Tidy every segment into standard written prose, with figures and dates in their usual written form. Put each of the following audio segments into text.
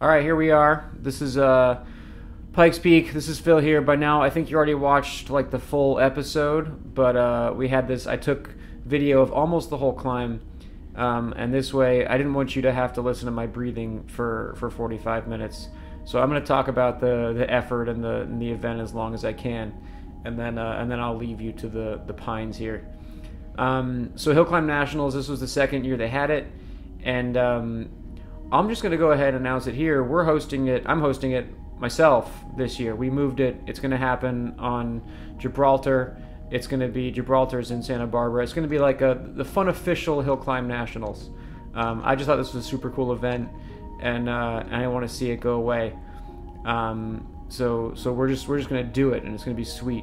All right, here we are. This is Pike's Peak. This is Phil here. By now, I think you already watched like the full episode, but we had this. I took video of almost the whole climb, and this way, I didn't want you to have to listen to my breathing for 45 minutes. So I'm going to talk about the effort and the event as long as I can, and then I'll leave you to the pines here. So Hill Climb Nationals. This was the second year they had it, and I'm just going to go ahead and announce it here. We're hosting it. I'm hosting it myself this year. We moved it. It's going to happen on Gibraltar. It's going to be Gibraltar's in Santa Barbara. It's going to be like the fun official Hill Climb Nationals. I just thought this was a super cool event, and I want to see it go away. So we're just going to do it, and it's going to be sweet.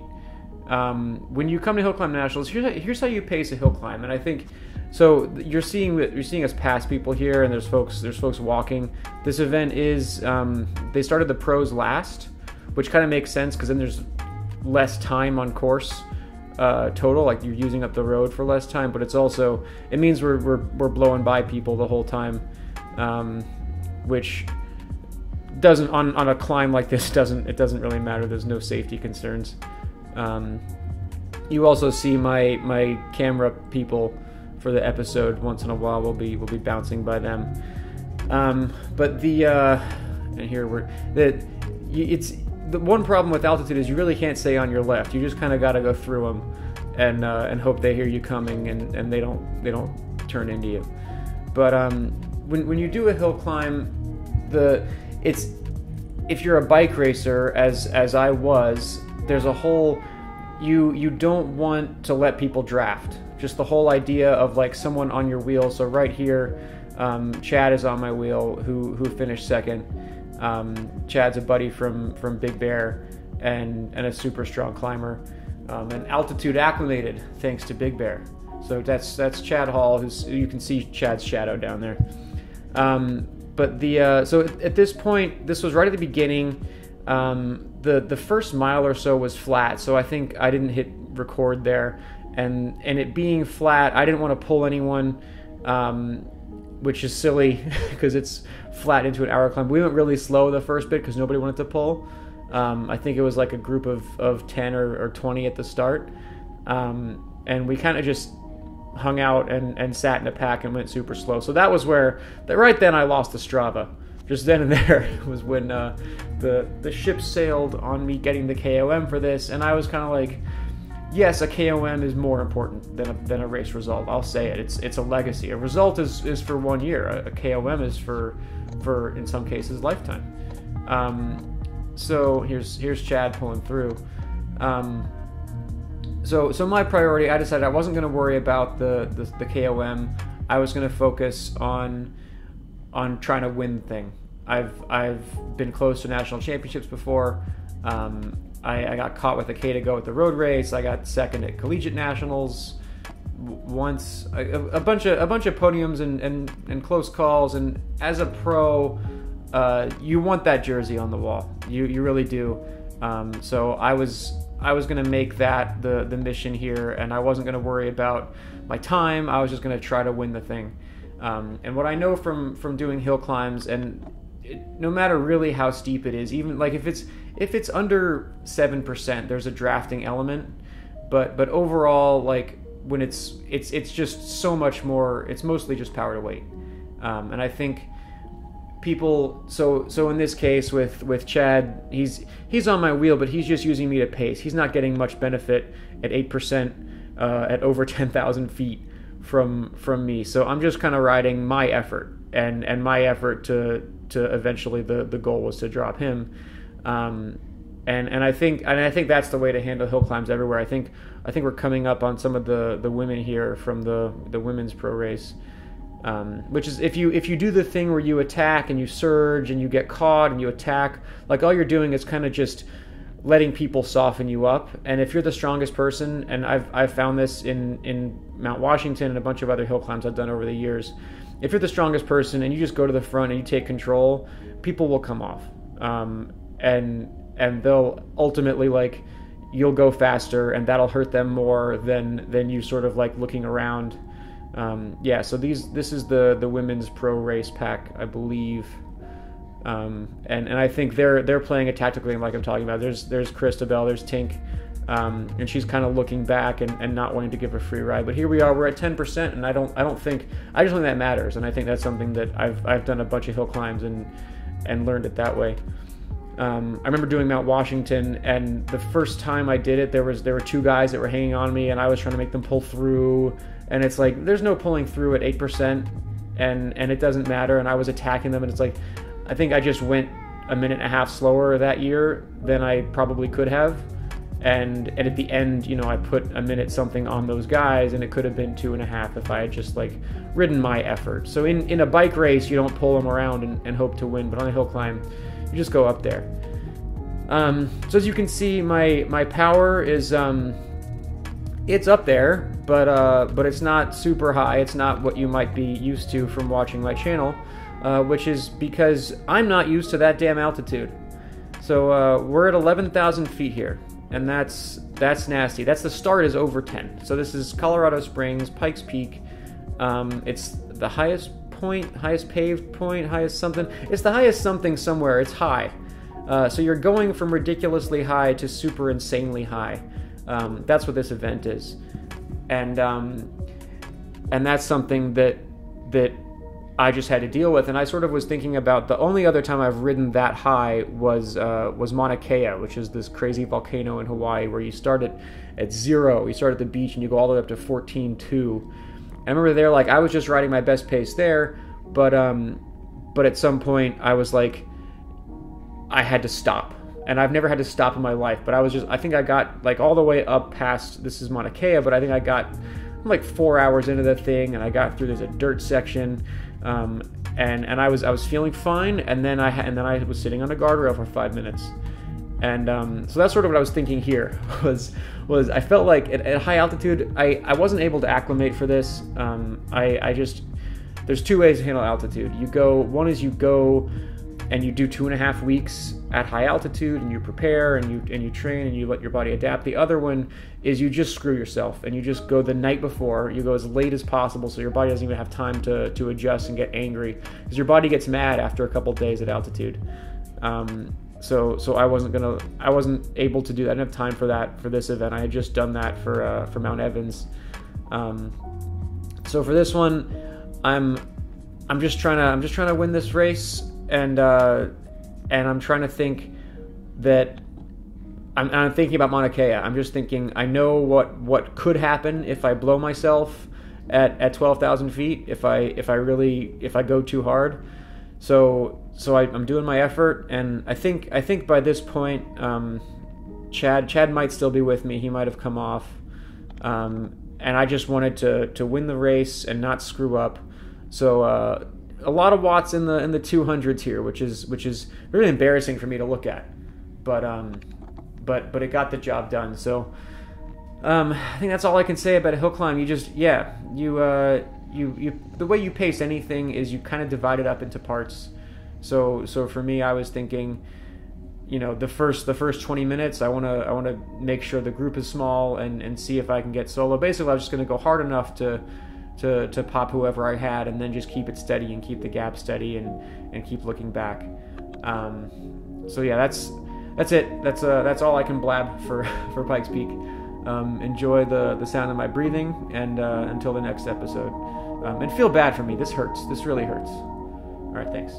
When you come to Hill Climb Nationals, here's how you pace a hill climb, and I think. So you're seeing us pass people here, and there's folks walking. This event is they started the pros last, which kind of makes sense because then there's less time on course total. Like you're using up the road for less time, but it means we're blowing by people the whole time, which doesn't on a climb like this doesn't really matter. There's no safety concerns. You also see my camera people. For the episode, once in a while we'll be bouncing by them, but and here it's the one problem with altitude is you really can't stay on your left. You just kind of got to go through them and hope they hear you coming and they don't turn into you. But when you do a hill climb, if you're a bike racer as I was, there's a whole you don't want to let people draft. Just the whole idea of like someone on your wheel. So right here, Chad is on my wheel, who finished second. Chad's a buddy from Big Bear and a super strong climber, and altitude acclimated thanks to Big Bear. So that's Chad Hall. You can see Chad's shadow down there. But so at this point, this was right at the beginning. The first mile or so was flat, so I think I didn't hit record there. And it being flat, I didn't want to pull anyone, which is silly because it's flat into an hour climb. We went really slow the first bit because nobody wanted to pull. I think it was like a group of 10 or 20 at the start. And we kind of just hung out and sat in a pack and went super slow. So that was right then I lost the Strava. Just then and there was when the ship sailed on me getting the KOM for this. And I was kind of like... Yes, a KOM is more important than a race result. I'll say it. It's a legacy. A result is for 1 year. A KOM is for in some cases lifetime. So here's Chad pulling through. So my priority, I decided I wasn't going to worry about the KOM. I was going to focus on trying to win the thing. I've been close to national championships before. I got caught with a K to go at the road race. I got second at collegiate nationals once. A bunch of podiums and close calls. And as a pro, you want that jersey on the wall. You really do. So I was going to make that the mission here, and I wasn't going to worry about my time. I was just going to try to win the thing. And what I know from doing hill climbs, and no matter really how steep it is, even like if it's under 7%, there's a drafting element, but overall, like when it's just so much more. It's mostly just power to weight, and I think people. So in this case with Chad, he's on my wheel, but he's just using me to pace. He's not getting much benefit at 8% at over 10,000 feet from me. So I'm just kind of riding my effort and my effort to eventually the goal was to drop him. And I think that's the way to handle hill climbs everywhere. I think we're coming up on some of the women here from the women's pro race, which is if you do the thing where you attack and you surge and you get caught and you attack, like all you're doing is kind of just letting people soften you up. And if you're the strongest person, and I've found this in Mount Washington and a bunch of other hill climbs I've done over the years, if you're the strongest person and you just go to the front and you take control, people will come off. And they'll ultimately, like, you'll go faster and that'll hurt them more than you sort of like looking around. So this is the women's pro race pack, I believe. And I think they're playing it tactically, like I'm talking about. There's Christabel, there's Tink, and she's kind of looking back and not wanting to give a free ride. But here we are, we're at 10%, and I just don't think that matters. And I think that's something that I've done a bunch of hill climbs and learned it that way. I remember doing Mount Washington, and the first time I did it, there were two guys that were hanging on me, and I was trying to make them pull through. And it's like, there's no pulling through at 8%, and it doesn't matter. And I was attacking them, and it's like, I think I just went a minute and a half slower that year than I probably could have. And at the end, you know, I put a minute something on those guys, and it could have been 2.5 if I had just like ridden my effort. So in a bike race, you don't pull them around and hope to win, but on a hill climb, you just go up there. So as you can see, my power is it's up there, but it's not super high. It's not what you might be used to from watching my channel, which is because I'm not used to that damn altitude. So we're at 11,000 feet here, and that's nasty. That's the start is over 10. So this is Colorado Springs, Pikes Peak. It's the highest point, highest paved point, highest something. It's the highest something somewhere. It's high. So you're going from ridiculously high to super insanely high. That's what this event is, and that's something that I just had to deal with. And I sort of was thinking about the only other time I've ridden that high was Mauna Kea, which is this crazy volcano in Hawaii where you start at 0. You start at the beach and you go all the way up to 14.2. I remember there, like, I was just riding my best pace there, but at some point I was like, I had to stop. And I've never had to stop in my life, but I think I got like all the way up past, this is Mauna Kea, but I think I'm like 4 hours into the thing, and I got through, there's a dirt section, and I was feeling fine, and then I was sitting on a guardrail for 5 minutes. And so that's sort of what I was thinking here, was I felt like at high altitude, I wasn't able to acclimate for this. There's two ways to handle altitude. One is you go and you do 2.5 weeks at high altitude, and you prepare and you train and you let your body adapt. The other one is you just screw yourself and you just go the night before. You go as late as possible so your body doesn't even have time to adjust and get angry, because your body gets mad after a couple days at altitude. So I wasn't able to do that. I didn't have time for that for this event. I had just done that for Mount Evans. So for this one, I'm just trying to win this race. And I'm trying to think that I'm thinking about Mauna Kea. I'm just thinking, I know what could happen if I blow myself at 12,000 feet if I go too hard. So I'm doing my effort, and I think by this point, Chad might still be with me. He might have come off, and I just wanted to win the race and not screw up. So a lot of watts in the 200s here, which is really embarrassing for me to look at, but it got the job done. So I think that's all I can say about a hill climb. You the way you pace anything is you kind of divide it up into parts. So for me, I was thinking, you know, the first 20 minutes, I want to make sure the group is small and see if I can get solo. Basically, I was just going to go hard enough to pop whoever I had, and then just keep it steady and keep the gap steady and keep looking back. So yeah, that's it. That's all I can blab for Pikes Peak. Enjoy the sound of my breathing, and until the next episode. And feel bad for me. This hurts. This really hurts. All right, thanks.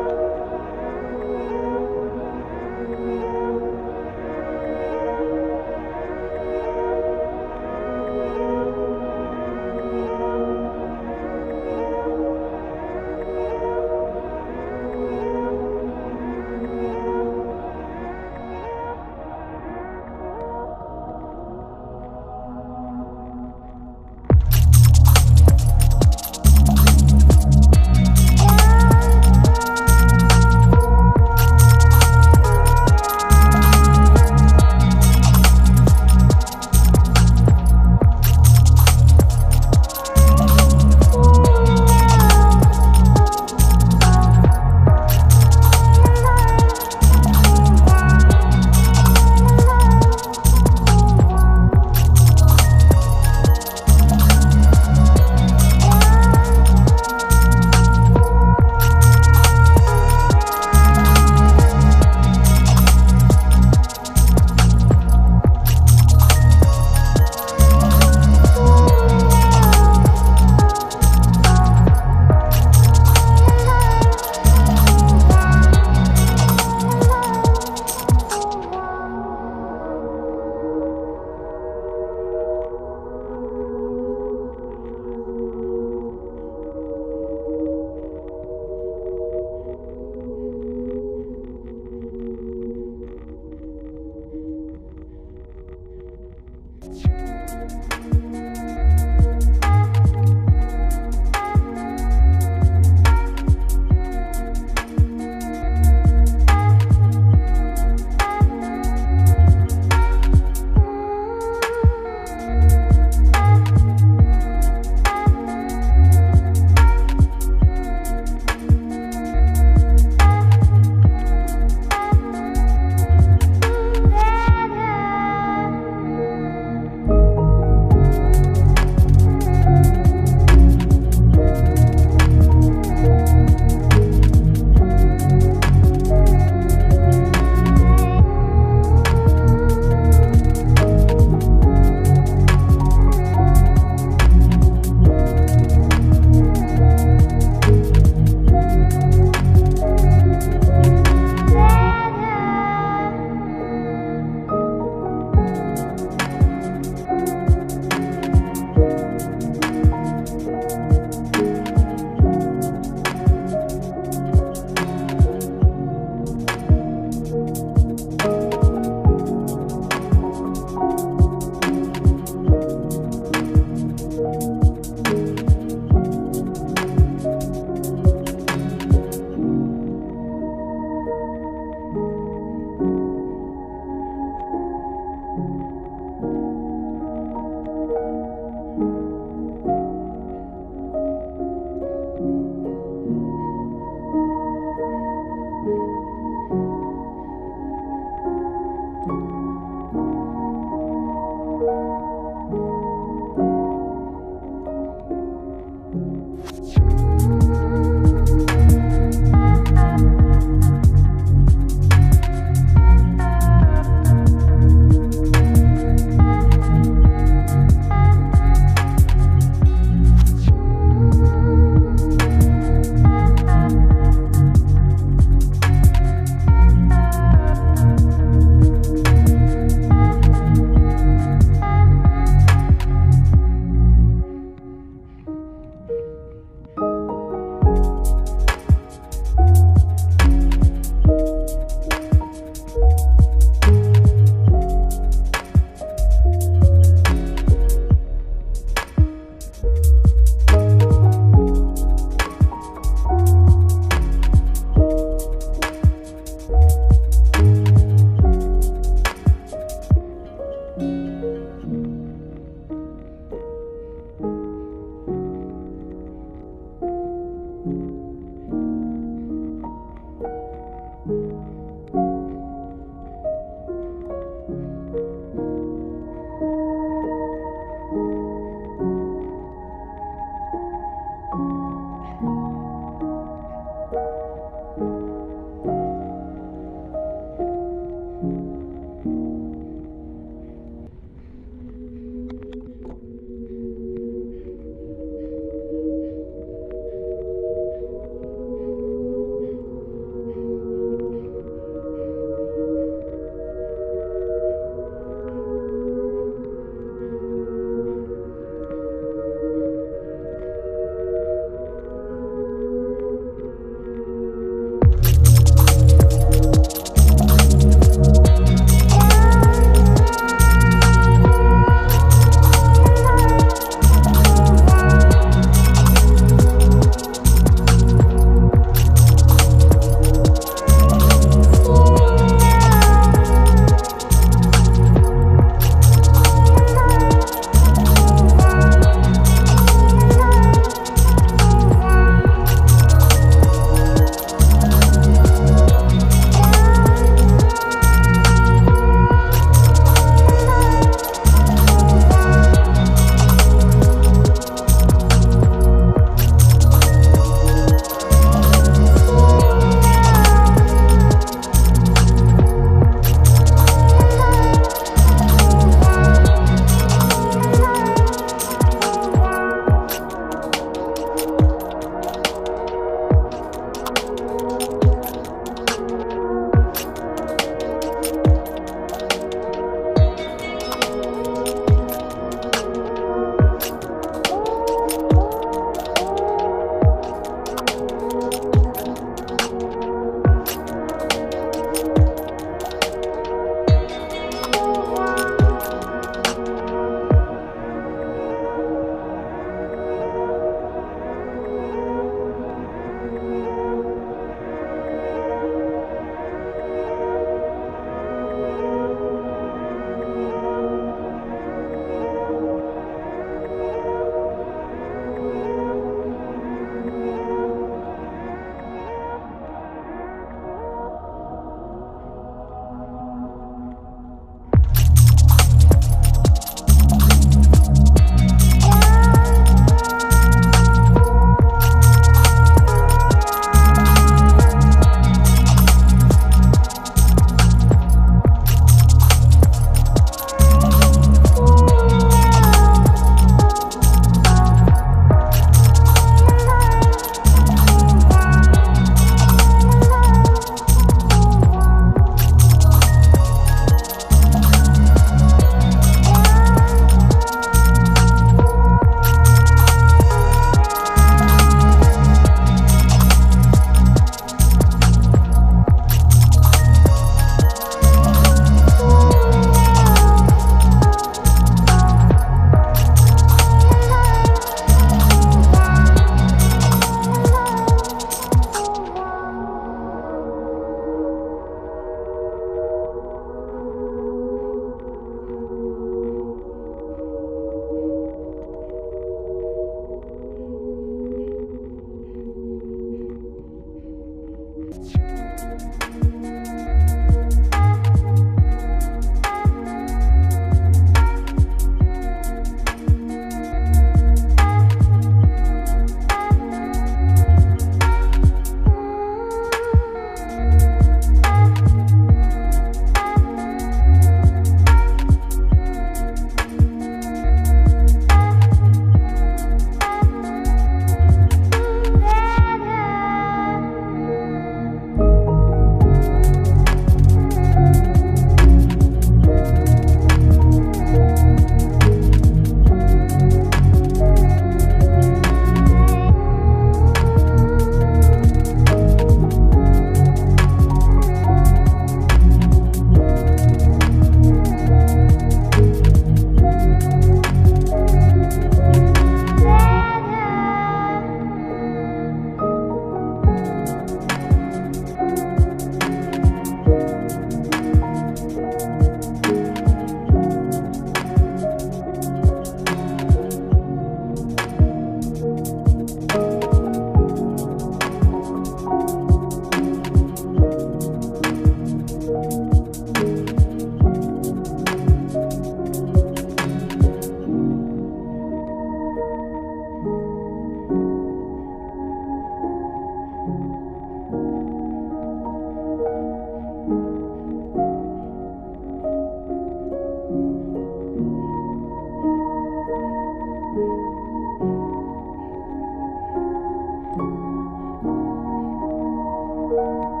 you.